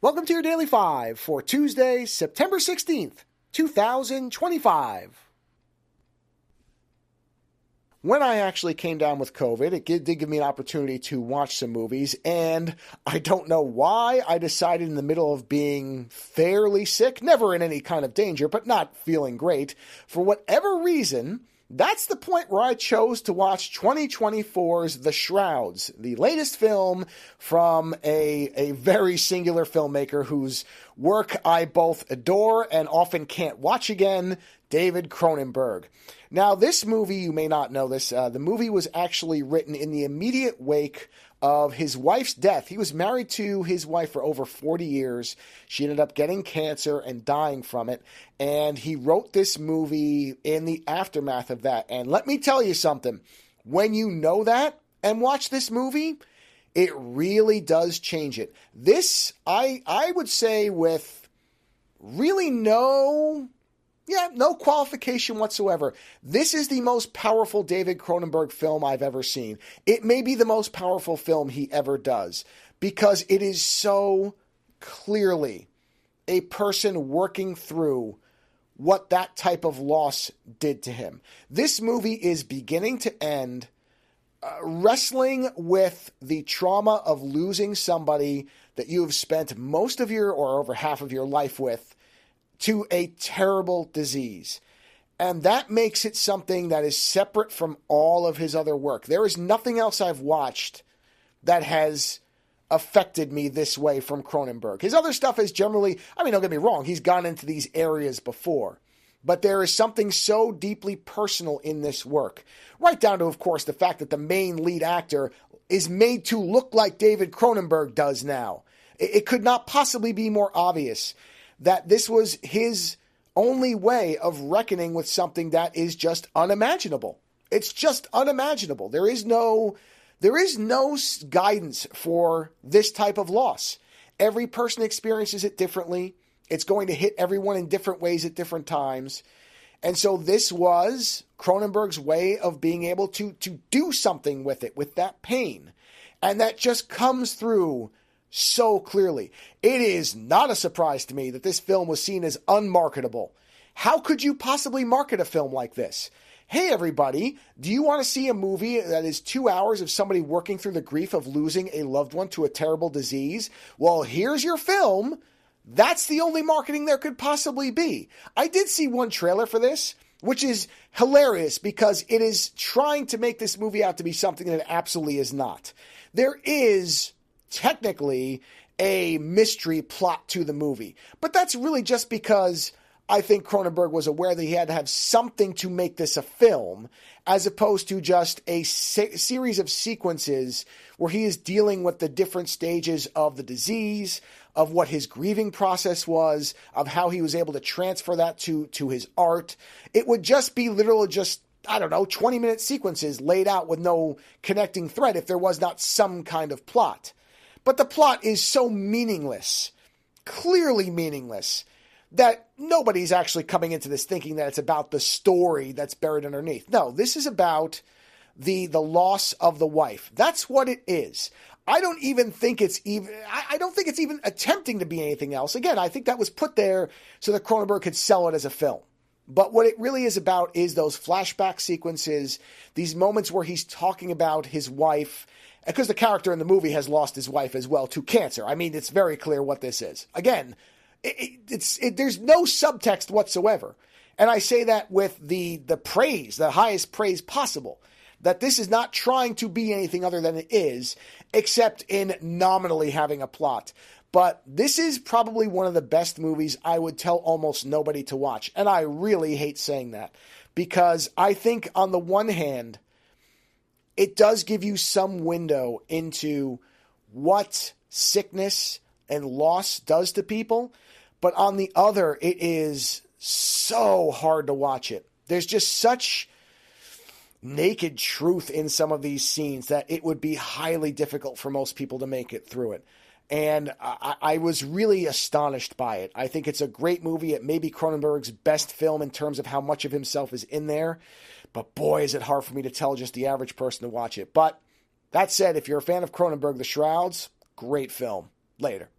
Welcome to your Daily 5 for Tuesday, September 16th, 2025. When I actually came down with COVID, it did give me an opportunity to watch some movies, and I don't know why I decided in the middle of being fairly sick, never in any kind of danger, but not feeling great, for whatever reason, that's the point where I chose to watch 2024's The Shrouds, the latest film from a very singular filmmaker whose work I both adore and often can't watch again, David Cronenberg. Now, this movie, you may not know this, the movie was actually written in the immediate wake of his wife's death. He was married to his wife for over 40 years. She ended up getting cancer and dying from it. And he wrote this movie in the aftermath of that. And let me tell you something. When you know that and watch this movie, it really does change it. This, I would say with really no qualification whatsoever. This is the most powerful David Cronenberg film I've ever seen. It may be the most powerful film he ever does because it is so clearly a person working through what that type of loss did to him. This movie is beginning to end wrestling with the trauma of losing somebody that you have spent most of your or over half of your life with to a terrible disease. And that makes it something that is separate from all of his other work. There is nothing else I've watched that has affected me this way from Cronenberg. His other stuff is generally, don't get me wrong, he's gone into these areas before. But there is something so deeply personal in this work. Right down to, of course, the fact that the main lead actor is made to look like David Cronenberg does now. It could not possibly be more obvious that this was his only way of reckoning with something that is just unimaginable. It's just unimaginable. There is no guidance for this type of loss. Every person experiences it differently. It's going to hit everyone in different ways at different times. And so this was Cronenberg's way of being able to do something with it, with that pain. And that just comes through so clearly. It is not a surprise to me that this film was seen as unmarketable. How could you possibly market a film like this? Hey everybody, do you want to see a movie that is 2 hours of somebody working through the grief of losing a loved one to a terrible disease? Well, here's your film. That's the only marketing there could possibly be. I did see one trailer for this, which is hilarious because it is trying to make this movie out to be something that it absolutely is not. There is technically a mystery plot to the movie. But that's really just because I think Cronenberg was aware that he had to have something to make this a film, as opposed to just a series of sequences where he is dealing with the different stages of the disease, of what his grieving process was, of how he was able to transfer that to his art. It would just be literally 20-minute sequences laid out with no connecting thread if there was not some kind of plot. But the plot is so meaningless, clearly meaningless, that nobody's actually coming into this thinking that it's about the story that's buried underneath. No, this is about the loss of the wife. That's what it is. I don't think it's even attempting to be anything else. Again, I think that was put there so that Cronenberg could sell it as a film. But what it really is about is those flashback sequences, these moments where he's talking about his wife, because the character in the movie has lost his wife as well to cancer. It's very clear what this is. Again, there's no subtext whatsoever. And I say that with the praise, the highest praise possible, that this is not trying to be anything other than it is, except in nominally having a plot. But this is probably one of the best movies I would tell almost nobody to watch. And I really hate saying that because I think on the one hand, it does give you some window into what sickness and loss does to people. But on the other, it is so hard to watch it. There's just such naked truth in some of these scenes that it would be highly difficult for most people to make it through it. And I was really astonished by it. I think it's a great movie. It may be Cronenberg's best film in terms of how much of himself is in there. But boy, is it hard for me to tell just the average person to watch it. But that said, if you're a fan of Cronenberg, The Shrouds, great film. Later.